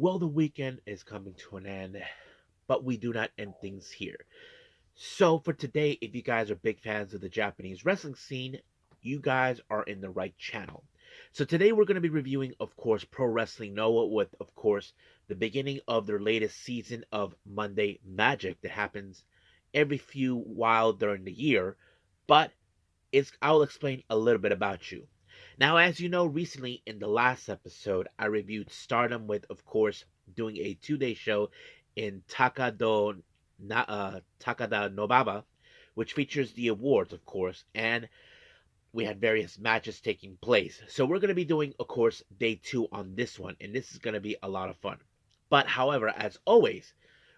Well, the weekend is coming to an end, but we do not end things here. So, for today, if you guys are big fans of the Japanese wrestling scene, you guys are in the right channel. So, today we're going to be reviewing, of course, Pro Wrestling Noah with, of course, the beginning of their latest season of Monday Magic that happens every few while during the year. But I'll explain a little bit about you. Now, as you know, recently in the last episode, I reviewed Stardom with, of course, doing a 2-day show in Takadanobaba, which features the awards, of course, and we had various matches taking place. So we're going to be doing, of course, day 2 on this one, and this is going to be a lot of fun. But, however, as always,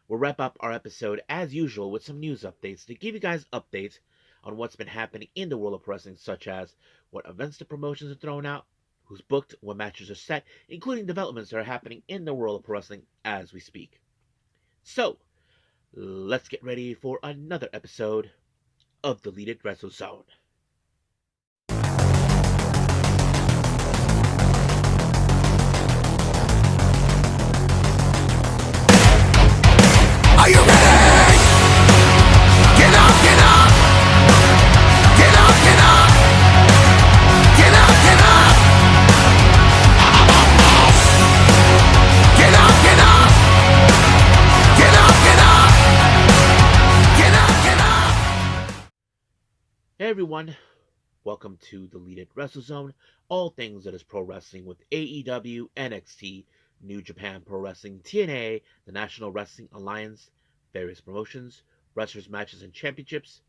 we'll wrap up our episode as usual with some news updates to give you guys updates on what's been happening in the world of wrestling, such as what events the promotions are throwing out, who's booked, what matches are set, including developments that are happening in the world of wrestling as we speak. So, let's get ready for another episode of Deleted Wrestle Zone. Are you ready? Get up, get up! Get up, get up! Get up, get up! Get up, get up! Get up, get up! Get up, get up! Hey everyone, welcome to Deleted Wrestle Zone, all things that is pro wrestling with AEW, NXT, New Japan Pro Wrestling, TNA, the National Wrestling Alliance, various promotions, wrestlers, matches, and championships.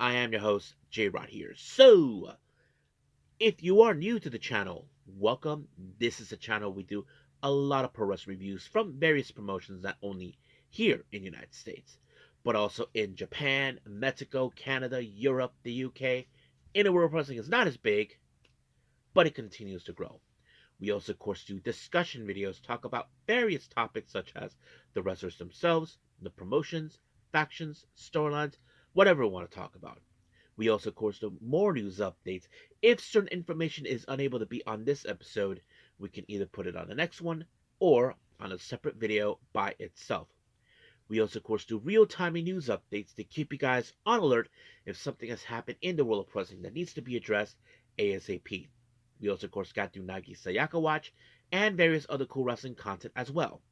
I am your host, J Rod here. So, if you are new to the channel, welcome. This is a channel we do a lot of pro wrestling reviews from various promotions, not only here in the United States, but also in Japan, Mexico, Canada, Europe, the UK. In a world wrestling is not as big, but it continues to grow. We also, of course, do discussion videos, talk about various topics such as the wrestlers themselves, the promotions, factions, storylines, whatever we want to talk about. We also, of course, do more news updates. If certain information is unable to be on this episode, we can either put it on the next one or on a separate video by itself. We also, of course, do real-time news updates to keep you guys on alert if something has happened in the world of wrestling that needs to be addressed ASAP. We also, of course, got through Nagi Sayaka Watch and various other cool wrestling content as well.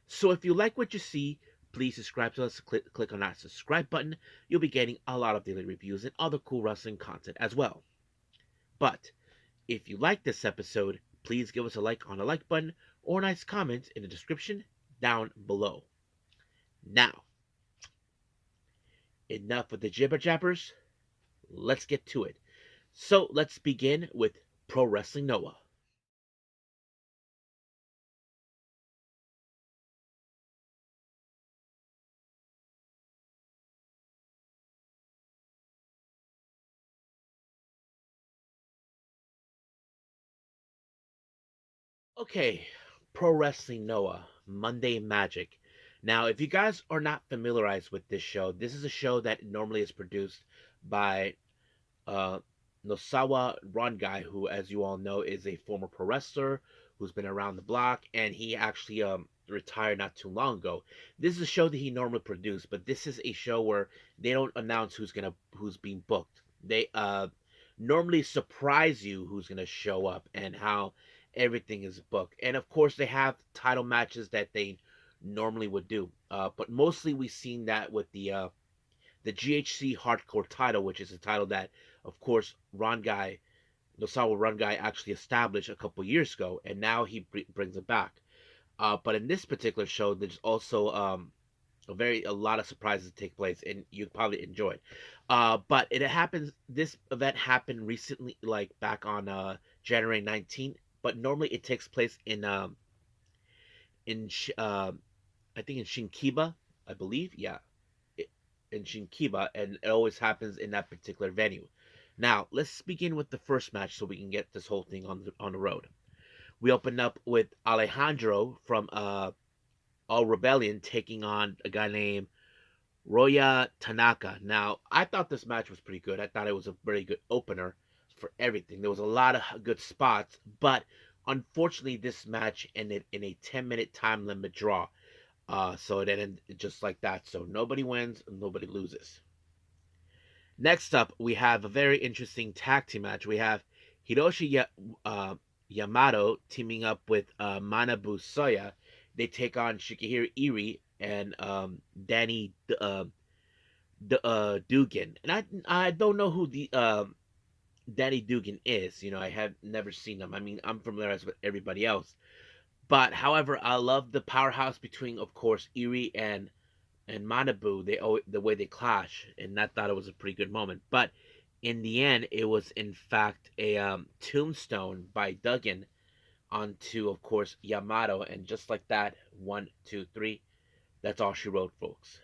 So if you like what you see, please subscribe to us. Click on that subscribe button. You'll be getting a lot of daily reviews and other cool wrestling content as well. But if you like this episode, please give us a like on the like button or a nice comment in the description down below. Now, enough with the jibber jabbers. Let's get to it. So let's begin with Pro Wrestling Noah. Okay, Pro Wrestling Noah, Monday Magic. Now, if you guys are not familiarized with this show, this is a show that normally is produced by uh, Nosawa Rongai, who, as you all know, is a former pro wrestler who's been around the block, and he actually retired not too long ago. This is a show that he normally produced, but this is a show where they don't announce who's being booked. They normally surprise you who's gonna show up and how everything is booked. And of course, they have title matches that they normally would do, but mostly we've seen that with the GHC Hardcore title, which is a title that, of course, Nosawa Rongai actually established a couple years ago, and now he brings it back. But in this particular show, there's also a lot of surprises take place, and you probably enjoy it. But it happens. This event happened recently, like back on January 19th. But normally it takes place in I think in Shinkiba, I believe. Yeah, in Shinkiba, and it always happens in that particular venue. Now, let's begin with the first match so we can get this whole thing on the road. We open up with Alejandro from All Rebellion taking on a guy named Roya Tanaka. Now, I thought this match was pretty good. I thought it was a very good opener for everything. There was a lot of good spots, but Unfortunately, this match ended in a 10-minute time limit draw. So it ended just like that. So nobody wins, nobody loses. Next up, we have a very interesting tag team match. We have uh, Yamato teaming up with Manabu Soya. They take on Shikihiro Iri and Danny Dugan. And I don't know who the Danny Dugan is. I have never seen him. I mean, I'm familiarized with everybody else. But however, I love the powerhouse between, of course, Iri and Manabu. The way they clash, and I thought it was a pretty good moment. But in the end, it was in fact a tombstone by Duggan onto, of course, Yamato, and just like that, 1, 2, 3. That's all she wrote, folks.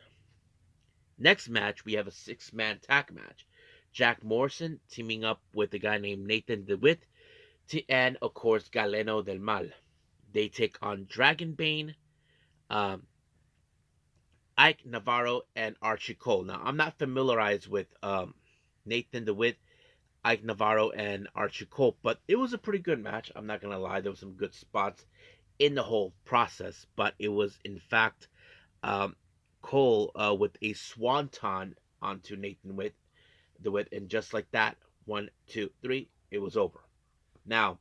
Next match, we have a six-man tag match. Jack Morrison teaming up with a guy named Nathan DeWitt, and of course Galeno del Mal. They take on Dragonbane, um, Ike Navarro, and Archie Cole. Now, I'm not familiarized with Nathan DeWitt, Ike Navarro, and Archie Cole, but it was a pretty good match. I'm not going to lie. There were some good spots in the whole process, but it was, in fact, um, Cole with a swanton onto Nathan DeWitt, and just like that, 1, 2, 3, it was over. Now,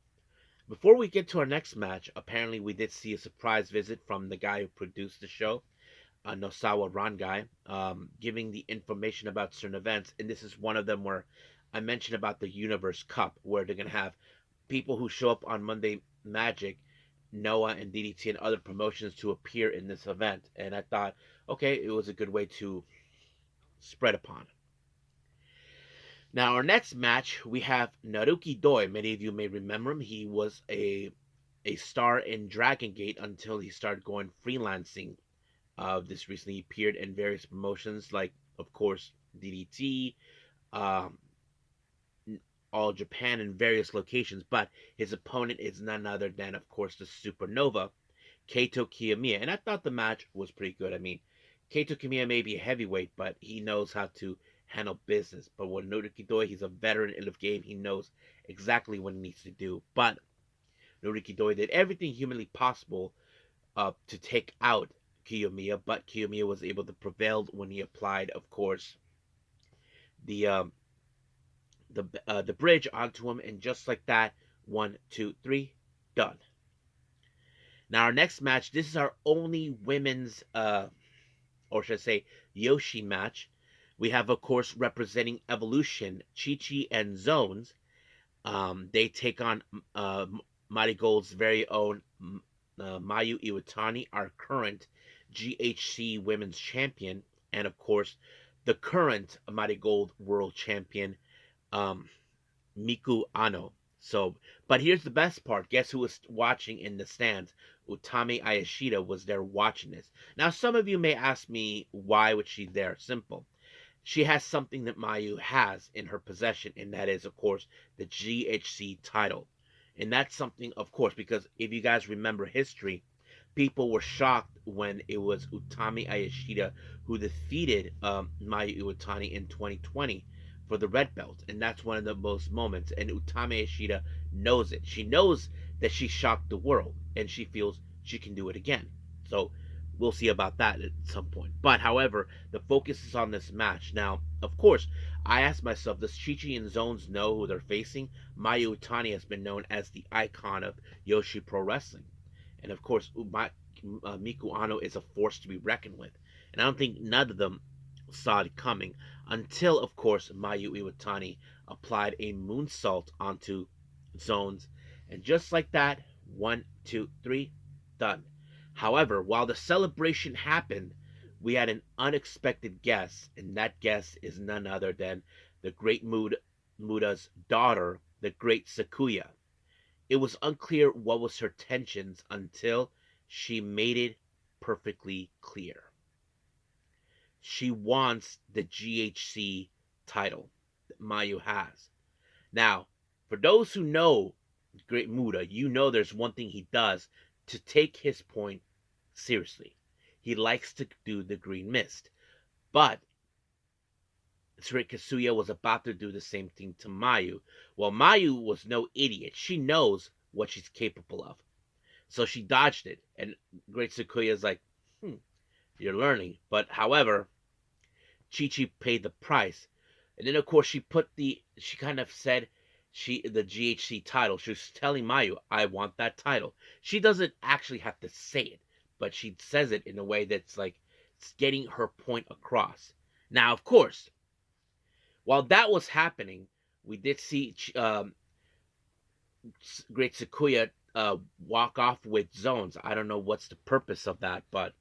before we get to our next match, apparently we did see a surprise visit from the guy who produced the show, Nosawa Rangai, giving the information about certain events. And this is one of them where I mentioned about the Universe Cup, where they're going to have people who show up on Monday Magic, Noah and DDT and other promotions to appear in this event. And I thought, okay, it was a good way to spread upon. Now, our next match, we have Naruki Doi. Many of you may remember him. He was a star in Dragon Gate until he started going freelancing. This recently appeared in various promotions, like, of course, DDT, um, All Japan, and various locations. But his opponent is none other than, of course, the Supernova, Kaito Kiyomiya. And I thought the match was pretty good. I mean, Kaito Kiyomiya may be a heavyweight, but he knows how to handle business. But with Naruki Doi, he's a veteran in the game. He knows exactly what he needs to do. But Naruki Doi did everything humanly possible to take out Kiyomiya, but Kiyomiya was able to prevail when he applied, of course, the um, the bridge onto him, and just like that, 1, 2, 3, done. Now our next match. This is our only women's, or should I say, Yoshi match. We have, of course, representing Evolution, Chi Chi and Zones. They take on Mighty Gold's very own Mayu Iwatani, our current GHC Women's Champion, and of course, the current Mighty Gold World Champion, um, Miku Ano. So, but here's the best part. Guess who was watching in the stands? Utami Ayashida was there watching this. Now, some of you may ask me, why was she there? Simple. She has something that Mayu has in her possession, and that is, of course, the GHC title. And that's something, of course, because if you guys remember history, people were shocked when it was Utami Ayashida who defeated Mayu Iwatani in 2020 for the red belt, and that's one of the most moments. And Utami Ayashida knows it. She knows that she shocked the world, and she feels she can do it again. So we'll see about that at some point. But however, the focus is on this match. Now, of course, I asked myself, does Chi-Chi and Zones know who they're facing? Mayu Utani has been known as the icon of Yoshi Pro Wrestling. And of course, Miku Ano is a force to be reckoned with. And I don't think none of them saw it coming until, of course, Mayu Iwatani applied a moonsault onto Zones. And just like that, 1, 2, 3, done. However, while the celebration happened, we had an unexpected guest, and that guest is none other than the great Muda's daughter, the great Sakuya. It was unclear what was her tensions until she made it perfectly clear. She wants the GHC title that Mayu has. Now, for those who know Great Muda, you know there's one thing he does to take his point seriously. He likes to do the green mist. But Kasuya was about to do the same thing to Mayu. Well, Mayu was no idiot. She knows what she's capable of. So she dodged it, and Great Sakuya is like, you're learning. But however, Chi Chi paid the price. And then of course she kind of said the GHC title. She was telling Mayu, I want that title. She doesn't actually have to say it, but she says it in a way that's like it's getting her point across. Now, of course, while that was happening, we did see Great Sakuya walk off with zones. I don't know what's the purpose of that, but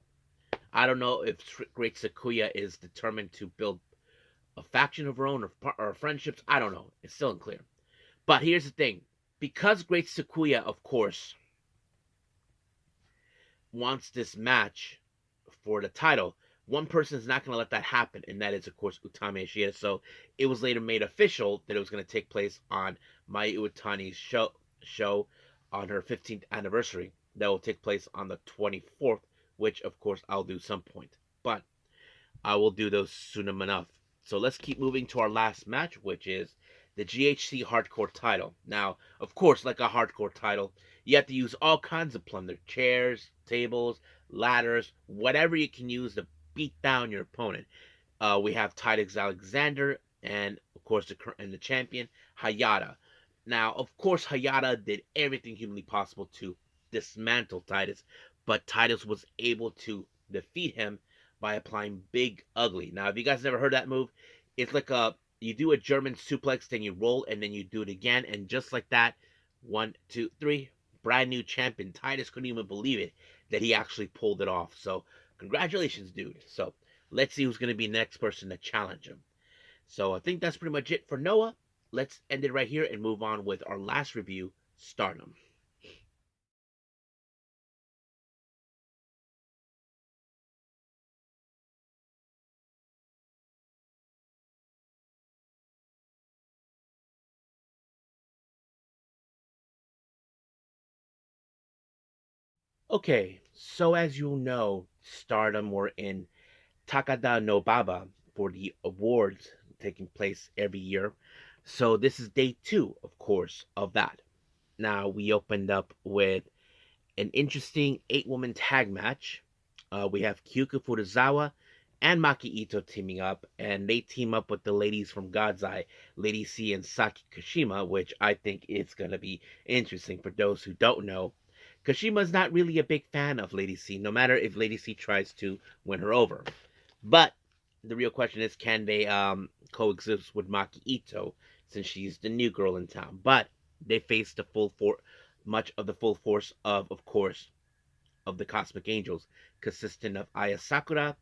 I don't know if Great Sakuya is determined to build a faction of her own or friendships. I don't know. It's still unclear. But here's the thing. Because Great Sakuya, of course, wants this match for the title, one person is not going to let that happen, and that is, of course, Utami Ishida. So it was later made official that it was going to take place on Mai Iwatani's show on her 15th anniversary. That will take place on the 24th, which, of course, I'll do some point. But I will do those soon enough. So let's keep moving to our last match, which is the GHC Hardcore title. Now, of course, like a hardcore title, you have to use all kinds of plunder: chairs, tables, ladders, whatever you can use to beat down your opponent. We have Titus Alexander and, of course, the champion, Hayata. Now, of course, Hayata did everything humanly possible to dismantle Titus, but Titus was able to defeat him by applying Big Ugly. Now, if you guys never heard that move, it's like you do a German suplex, then you roll, and then you do it again, and just like that, 1, 2, 3, brand new champion. Titus couldn't even believe it that he actually pulled it off. So, congratulations, dude. So, let's see who's going to be the next person to challenge him. So, I think that's pretty much it for Noah. Let's end it right here and move on with our last review, Stardom. Okay, so as you know, Stardom were in Takadanobaba for the awards taking place every year. So this is day 2, of course, of that. Now we opened up with an interesting 8-woman tag match. We have Kyuka Furuzawa and Maki Ito teaming up, and they team up with the ladies from God's Eye, Lady C and Saki Kashima, which I think is going to be interesting for those who don't know. Kashima's not really a big fan of Lady C, no matter if Lady C tries to win her over. But the real question is, can they coexist with Maki Ito since she's the new girl in town? But they face much of the full force of course, of the Cosmic Angels, consisting of Aya Sakura,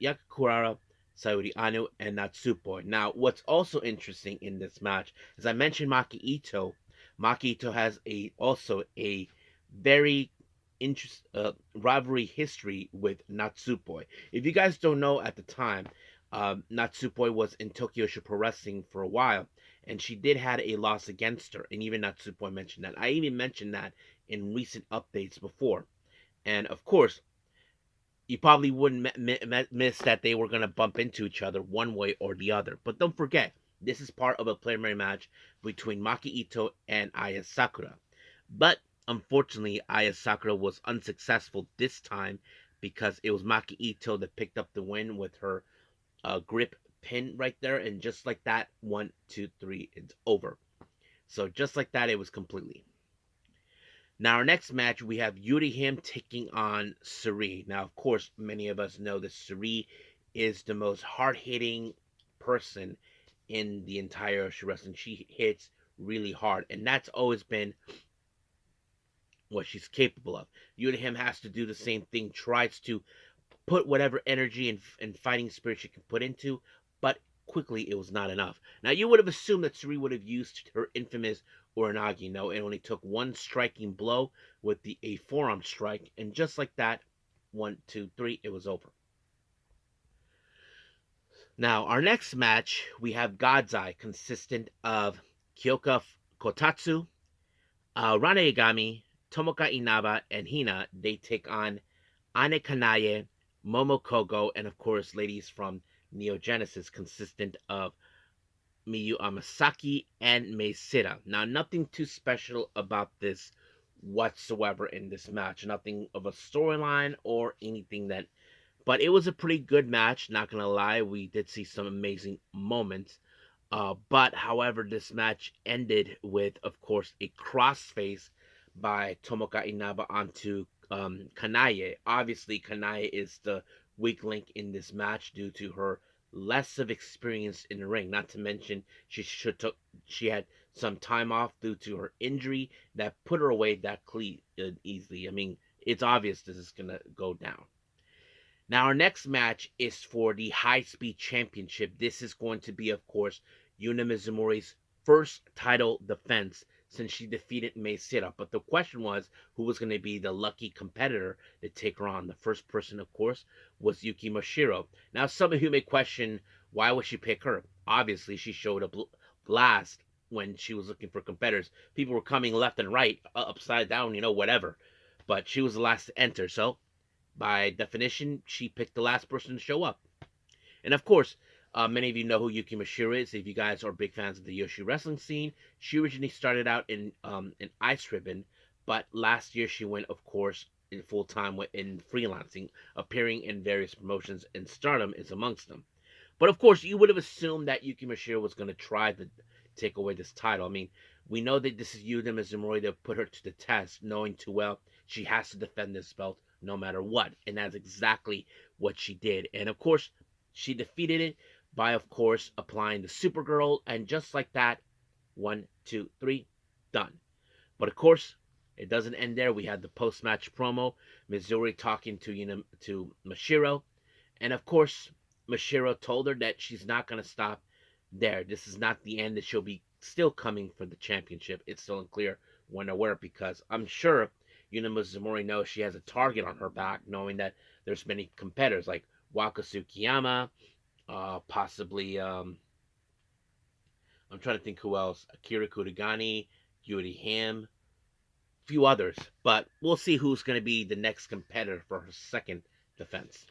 Yakakura, Sayuri Anu, and Natsupoi. Now, what's also interesting in this match, as I mentioned Maki Ito, Maki Ito has also a very rivalry history with Natsupoi. If you guys don't know, at the time, Natsupoi was in Tokyo Pro Wrestling for a while, and she did had a loss against her, and even Natsupoi mentioned that. I even mentioned that in recent updates before. And of course, you probably wouldn't miss that they were going to bump into each other one way or the other. But don't forget, this is part of a preliminary match between Maki Ito and Aya Sakura. But unfortunately, Aya Sakura was unsuccessful this time because it was Maki Ito that picked up the win with her grip pin right there. And just like that, 1, 2, 3, it's over. So just like that, it was completely. Now, our next match, we have Yoneyama taking on Suri. Now, of course, many of us know that Suri is the most hard-hitting person in the entire wrestling. She hits really hard, and that's always been what she's capable of. Yoneyama has to do the same thing, tries to put whatever energy and fighting spirit she can put into, but quickly it was not enough. Now, you would have assumed that Suri would have used her infamous Uranagi. No, it only took one striking blow with a forearm strike, and just like that, 1, 2, 3, it was over. Now, our next match, we have God's Eye, consistent of Kyoka Kotatsu, Rana Yagami, Tomoka Inaba, and Hina. They take on Ane Kanaye, Momo Kogo, and of course, ladies from Neo Genesis, consistent of Miyu Amasaki, and Meisira. Now, nothing too special about this whatsoever in this match. Nothing of a storyline or anything that. But it was a pretty good match, not gonna lie. We did see some amazing moments. But however, this match ended with, of course, a crossface by Tomoka Inaba onto Kanae. Obviously, Kanae is the weak link in this match due to her less of experience in the ring. Not to mention she had some time off due to her injury that put her away that easily. I mean, it's obvious this is gonna go down. Now, our next match is for the High Speed Championship. This is going to be, of course, Yuna Mizumori's first title defense since she defeated Mei Sira. But the question was who was going to be the lucky competitor to take her on. The first person, of course, was Yuki Mashiro. Now, some of you may question why would she pick her? Obviously, she showed a blast when she was looking for competitors. People were coming left and right, upside down, whatever. But she was the last to enter, so by definition, she picked the last person to show up. And of course, many of you know who Yuki Mashiro is. If you guys are big fans of the Yoshi wrestling scene, she originally started out in Ice Ribbon, but last year she went, of course, in full time in freelancing, appearing in various promotions, and Stardom is amongst them. But of course, you would have assumed that Yuki Mashiro was going to try to take away this title. I mean, we know that this is Yuda Mizumori that put her to the test, knowing too well she has to defend this belt no matter what. And that's exactly what she did. And of course, she defeated it by, of course, applying the Supergirl. And just like that, 1, 2, 3, done. But of course, it doesn't end there. We had the post-match promo, Mizuri talking to Mashiro, and of course, Mashiro told her that she's not going to stop there. This is not the end. That she'll be still coming for the championship. It's still unclear when or where because I'm sure Yuna Mizumori knows she has a target on her back, knowing that there's many competitors like Waka Tsukiyama, possibly I'm trying to think who else, Akira Kurigani, Yuri Ham, few others, but we'll see who's going to be the next competitor for her second defense.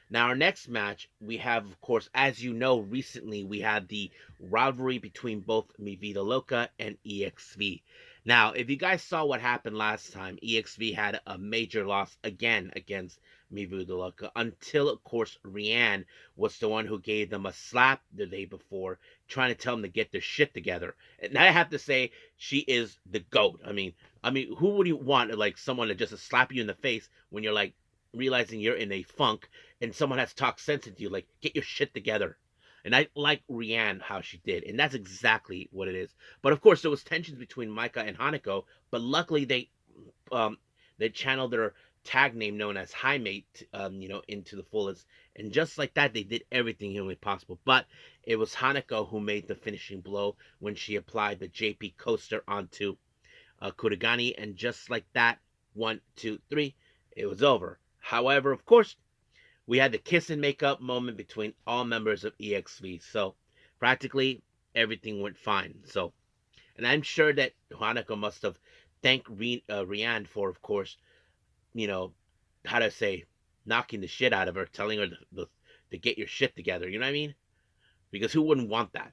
Now, our next match, we have, of course, as you know, recently we had the rivalry between both Mi Vida Loca and EXV. Now, if you guys saw what happened last time, EXV had a major loss again against Mi Vida Loca until, of course, Rianne was the one who gave them a slap the day before, trying to tell them to get their shit together. And I have to say, she is the GOAT. I mean, who would you want, like, someone to just slap you in the face when you're, like, realizing you're in a funk and someone has talked sense into you, like, get your shit together. And I like Rianne how she did, and that's exactly what it is. But of course, there was tensions between Micah and Hanako, but luckily they channeled their tag name known as High Mate, into the fullest, and just like that, they did everything humanly possible. But it was Hanako who made the finishing blow when she applied the JP coaster onto Kurigani, and just like that, 1, 2, 3, it was over. However, of course, we had the kiss and make up moment between all members of EXV. So practically everything went fine. So, and I'm sure that Hanako must have thanked Rianne for, of course, you know, how to say, knocking the shit out of her, telling her to get your shit together. You know what I mean? Because who wouldn't want that?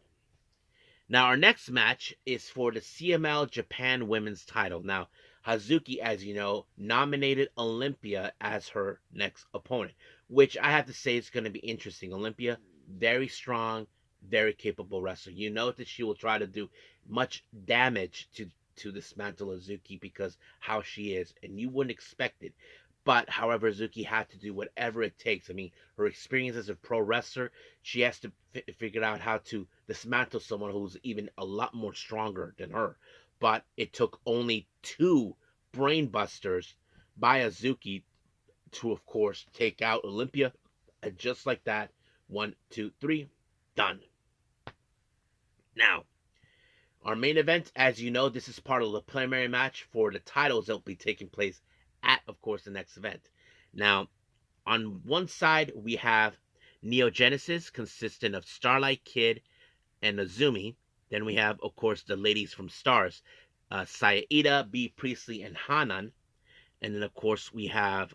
Now, our next match is for the CML Japan Women's title. Now, Hazuki, as you know, nominated Olympia as her next opponent, which I have to say is going to be interesting. Olympia, very strong, very capable wrestler. You know that she will try to do much damage to dismantle Hazuki because how she is, and you wouldn't expect it. But however, Hazuki had to do whatever it takes. I mean, her experience as a pro wrestler, she has to figure out how to dismantle someone who's even a lot more stronger than her. But it took only 2 brainbusters by Hazuki to, of course, take out Olympia. And just like that, 1, 2, 3, done. Now, our main event, as you know, this is part of the preliminary match for the titles that will be taking place at, of course, the next event. Now, on one side, we have Neo Genesis, consisting of Starlight Kid and Azumi. Then we have, of course, the ladies from Stars, Sayaida, B. Priestley, and Hanan. And then, of course, we have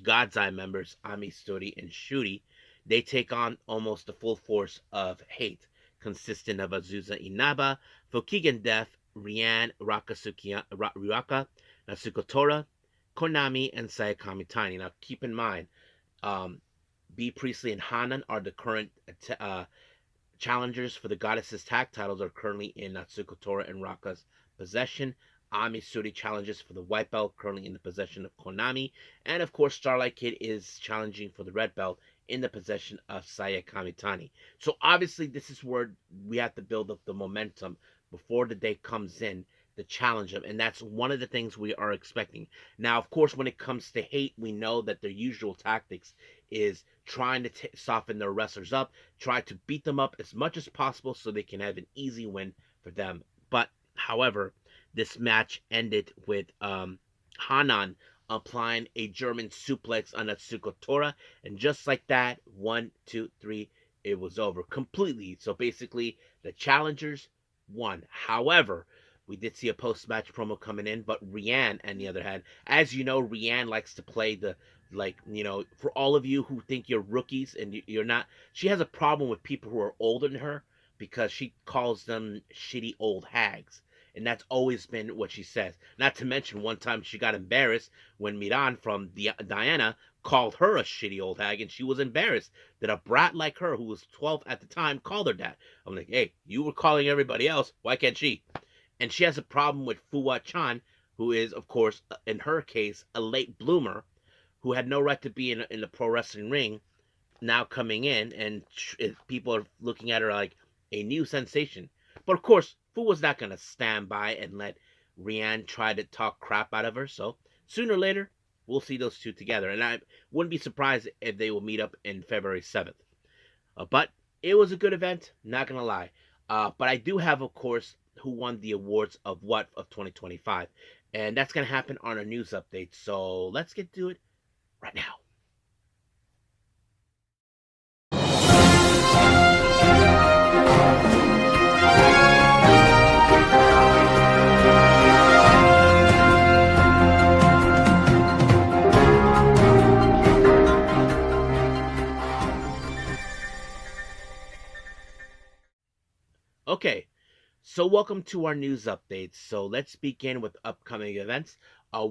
God's Eye members, Ami Stori and Shuri. They take on almost the full force of Hate, consisting of Azusa Inaba, Gokigen Death, Rian, Ryuaka, Nasuko Konami, and Sayakami Tani. Now, keep in mind, um, B. Priestley and Hanan are the current challengers for the Goddesses tag titles are currently in Natsuko Tora and Raka's possession. Ami Suri challenges for the white belt, currently in the possession of Konami. And of course, Starlight Kid is challenging for the red belt in the possession of Saya Kamitani. So obviously, this is where we have to build up the momentum before the day comes in to challenge them. And that's one of the things we are expecting. Now, of course, when it comes to hate, we know that their usual tactics is trying to soften their wrestlers up, try to beat them up as much as possible so they can have an easy win for them. But, however, this match ended with Hanan applying a German suplex on Atsuko Tora, and just like that, 1, 2, 3, it was over completely. So basically, the challengers won. However, we did see a post-match promo coming in, but Rianne, on the other hand, as you know, Rianne likes to play the for all of you who think you're rookies and you're not, she has a problem with people who are older than her because she calls them shitty old hags. And that's always been what she says. Not to mention, one time she got embarrassed when Miran from Diana called her a shitty old hag, and she was embarrassed that a brat like her, who was 12 at the time, called her that. I'm like, hey, you were calling everybody else. Why can't she? And she has a problem with Fuwa Chan, who is, of course, in her case, a late bloomer who had no right to be in the pro wrestling ring, now coming in, and people are looking at her like a new sensation. But of course, Fu was not going to stand by and let Rianne try to talk crap out of her. So sooner or later, we'll see those two together. And I wouldn't be surprised if they will meet up in February 7th. But it was a good event, not going to lie. But I do have, of course, who won the awards of what of 2025. And that's going to happen on our news update. So let's get to it right now. Okay, so welcome to our news updates. So let's begin with upcoming events.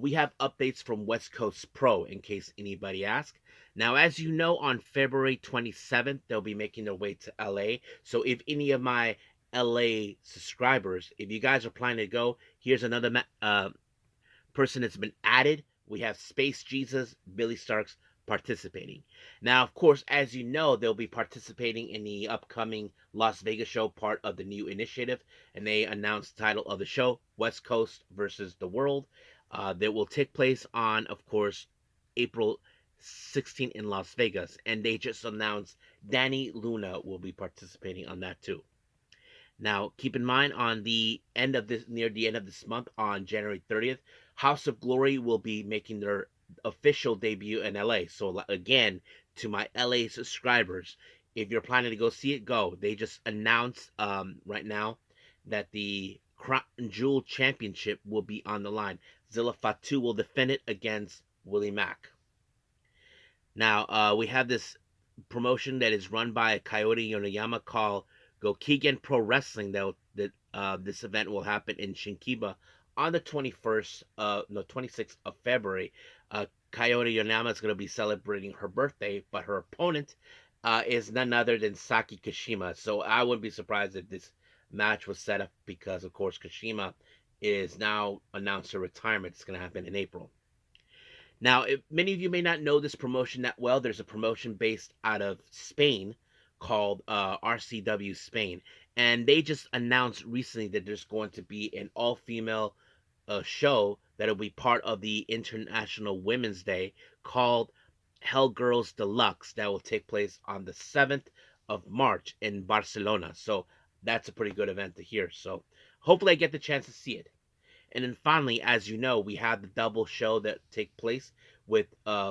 We have updates from West Coast Pro, in case anybody asks. Now, as you know, on February 27th, they'll be making their way to LA. So if any of my LA subscribers, if you guys are planning to go, here's another person that's been added. We have Space Jesus, Billy Starks participating. Now, of course, as you know, they'll be participating in the upcoming Las Vegas show, part of the new initiative, and they announced the title of the show, West Coast versus the World. That will take place on, of course, April 16th in Las Vegas, and they just announced Danny Luna will be participating on that too. Now, keep in mind, on the end of this, near the end of this month, on January 30th, House of Glory will be making their official debut in LA. So again, to my LA subscribers, if you're planning to go see it, go. They just announced right now that the Crown Jewel Championship will be on the line. Zilla Fatu will defend it against Willie Mack. Now, we have this promotion that is run by Kaori Yoneyama called Gokigen Pro Wrestling. This event will happen in Shinkiba on the 26th of February. Kaori Yoneyama is going to be celebrating her birthday, but her opponent is none other than Saki Kashima. So I wouldn't be surprised if this match was set up because, of course, Kashima is now announced her retirement. It's going to happen in April. Now, if many of you may not know this promotion that well, there's a promotion based out of Spain called RCW Spain, and they just announced recently that there's going to be an all-female show that'll be part of the International Women's Day called Hell Girls Deluxe that will take place on the 7th of March in Barcelona. So that's a pretty good event to hear. So hopefully I get the chance to see it. And then finally, as you know, we have the double show that take place with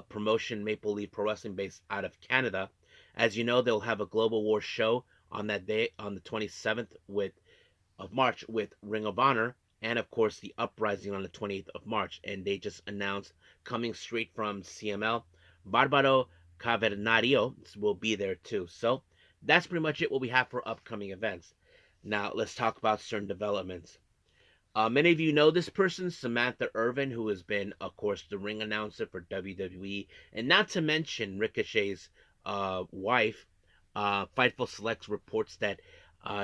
promotion Maple Leaf Pro Wrestling based out of Canada. As you know, they'll have a Global War show on that day, on the 27th of March, with Ring of Honor, and of course the Uprising on the 28th of March. And they just announced, coming straight from CML, Barbaro Cavernario will be there too. So that's pretty much it what we have for upcoming events. Now let's talk about certain developments. Many of you know this person, Samantha Irvin, who has been, of course, the ring announcer for WWE, and not to mention Ricochet's wife. Fightful Selects reports that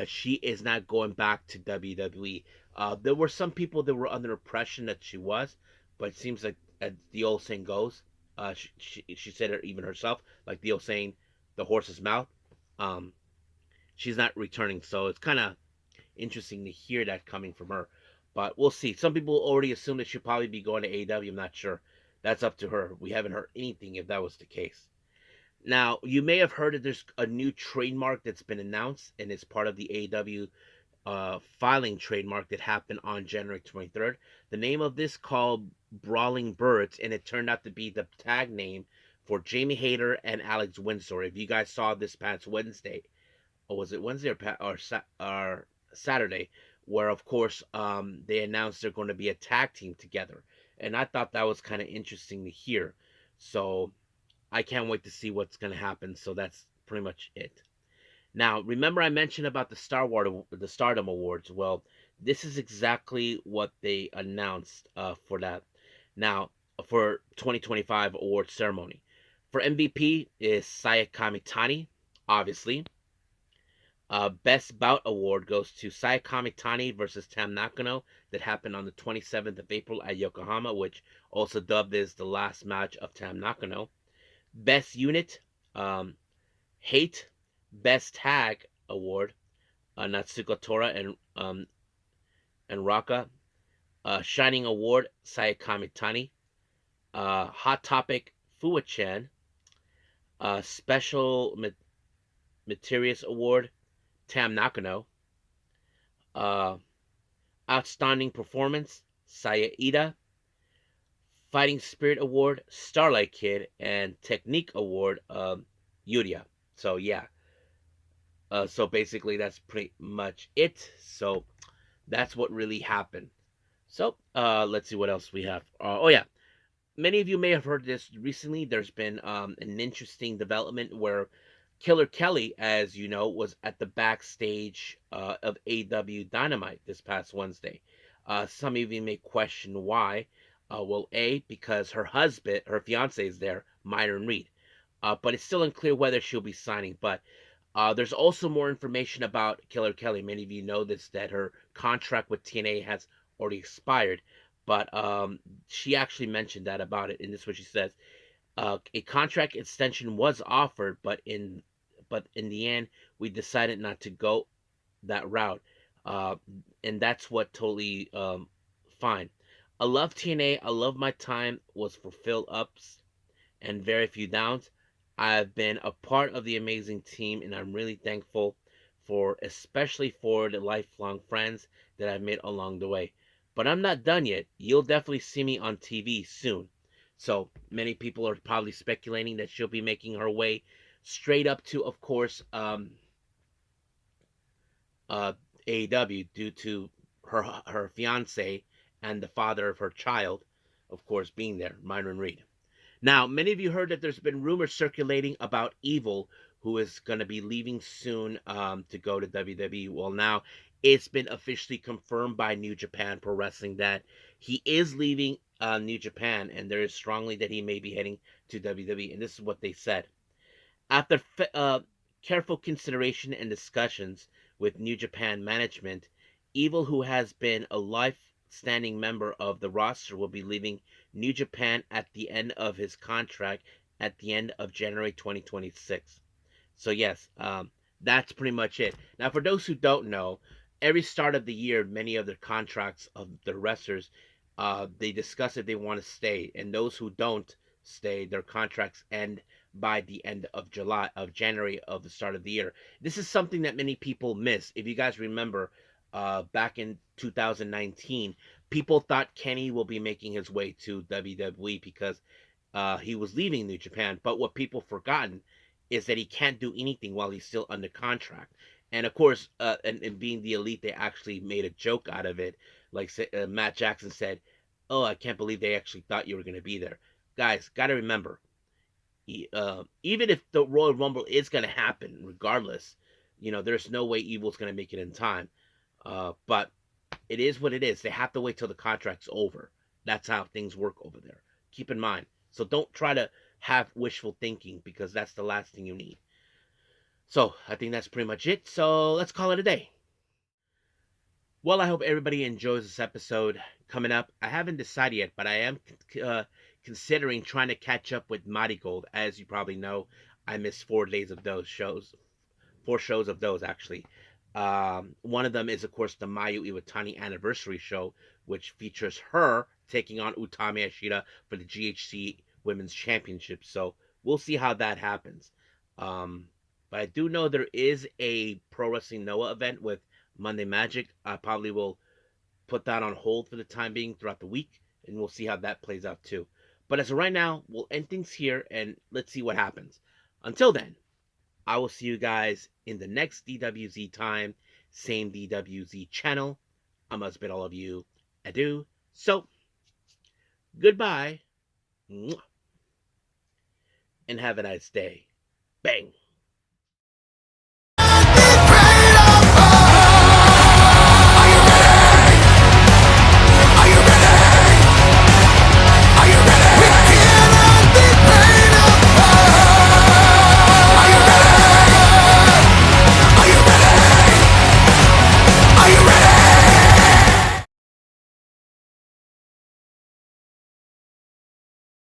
she is not going back to WWE. There were some people that were under the impression that she was, but it seems like, as the old saying goes, she said it even herself, like the old saying, the horse's mouth. Um, she's not returning, so it's kind of interesting to hear that coming from her. But we'll see. Some people already assume that she'll probably be going to AEW. I'm not sure. That's up to her. We haven't heard anything if that was the case. Now, you may have heard that there's a new trademark that's been announced, and it's part of the AEW filing trademark that happened on January 23rd. The name of this called Brawling Birds, and it turned out to be the tag name for Jamie Hayter and Alex Windsor. If you guys saw this past Wednesday, or was it Wednesday or Saturday, where of course they announced they're going to be a tag team together, and I thought that was kind of interesting to hear. So I can't wait to see what's going to happen. So that's pretty much it. Now, remember I mentioned about the Stardom Awards. Well, this is exactly what they announced for that. Now, for 2025 award ceremony, for MVP is Saya Kamitani, obviously. Best Bout Award goes to Sai Kamitani versus Tam Nakano that happened on the 27th of April at Yokohama, which also dubbed as the last match of Tam Nakano. Best Unit, Hate. Best Tag Award, Natsuko Tora and Raka. Shining Award, Sai Kamitani. Hot Topic, Fuwa-chan. Special Materials Award, Tam Nakano. Uh, Outstanding Performance, Saya Ida. Fighting Spirit Award, Starlight Kid. And Technique Award, Yuria. So, yeah. So, basically, that's pretty much it. So, that's what really happened. So, let's see what else we have. Oh, yeah. Many of you may have heard this recently. There's been an interesting development where Killer Kelly, as you know, was at the backstage of AW Dynamite this past Wednesday. Some of you may question why. Well, A, because her husband, her fiance is there, Myron Reed. But it's still unclear whether she'll be signing. But there's also more information about Killer Kelly. Many of you know this, that her contract with TNA has already expired. But she actually mentioned that about it, and this is what she says. A contract extension was offered, but in the end, we decided not to go that route, uh, and that's what totally fine. I love TNA. I love my time was fulfilled ups and very few downs. I've been a part of the amazing team, and I'm really thankful for, especially for the lifelong friends that I've made along the way. But I'm not done yet. You'll definitely see me on TV soon. So many people are probably speculating that she'll be making her way straight up to, of course, uh, AEW due to her fiance and the father of her child, of course, being there, Myron Reed. Now, many of you heard that there's been rumors circulating about Evil, who is going to be leaving soon to go to WWE. Well, now it's been officially confirmed by New Japan Pro Wrestling that he is leaving New Japan, and there is strongly that he may be heading to WWE. And this is what they said. After careful consideration and discussions with New Japan management, Evil, who has been a life-standing member of the roster, will be leaving New Japan at the end of his contract at the end of January 2026. So yes, that's pretty much it. Now, for those who don't know, every start of the year, many of the contracts of the wrestlers, they discuss if they want to stay, and those who don't stay, their contracts end by the end of January of the start of the year. This is something that many people miss. If you guys remember, back in 2019, people thought Kenny will be making his way to WWE because he was leaving New Japan. But what people forgotten is that he can't do anything while he's still under contract. And of course, and being the elite, they actually made a joke out of it. Like Matt Jackson said, "Oh, I can't believe they actually thought you were going to be there." Guys, got to remember, Even if the Royal Rumble is going to happen, regardless, there's no way Evil's going to make it in time. But it is what it is. They have to wait till the contract's over. That's how things work over there. Keep in mind. So don't try to have wishful thinking because that's the last thing you need. So I think that's pretty much it. So let's call it a day. Well, I hope everybody enjoys this episode. Coming up, I haven't decided yet, but I am considering trying to catch up with Marigold. As you probably know, I missed 4 days of those shows. 4 shows of those, actually. One of them is, of course, the Mayu Iwatani anniversary show, which features her taking on Utami Ashita for the GHC Women's Championship. So we'll see how that happens. But I do know there is a Pro Wrestling Noah event with Monday Magic. I probably will put that on hold for the time being throughout the week, and we'll see how that plays out too. But as of right now, we'll end things here and let's see what happens. Until then, I will see you guys in the next DWZ time, same DWZ channel. I must bid all of you adieu. So, goodbye, and have a nice day. Bang.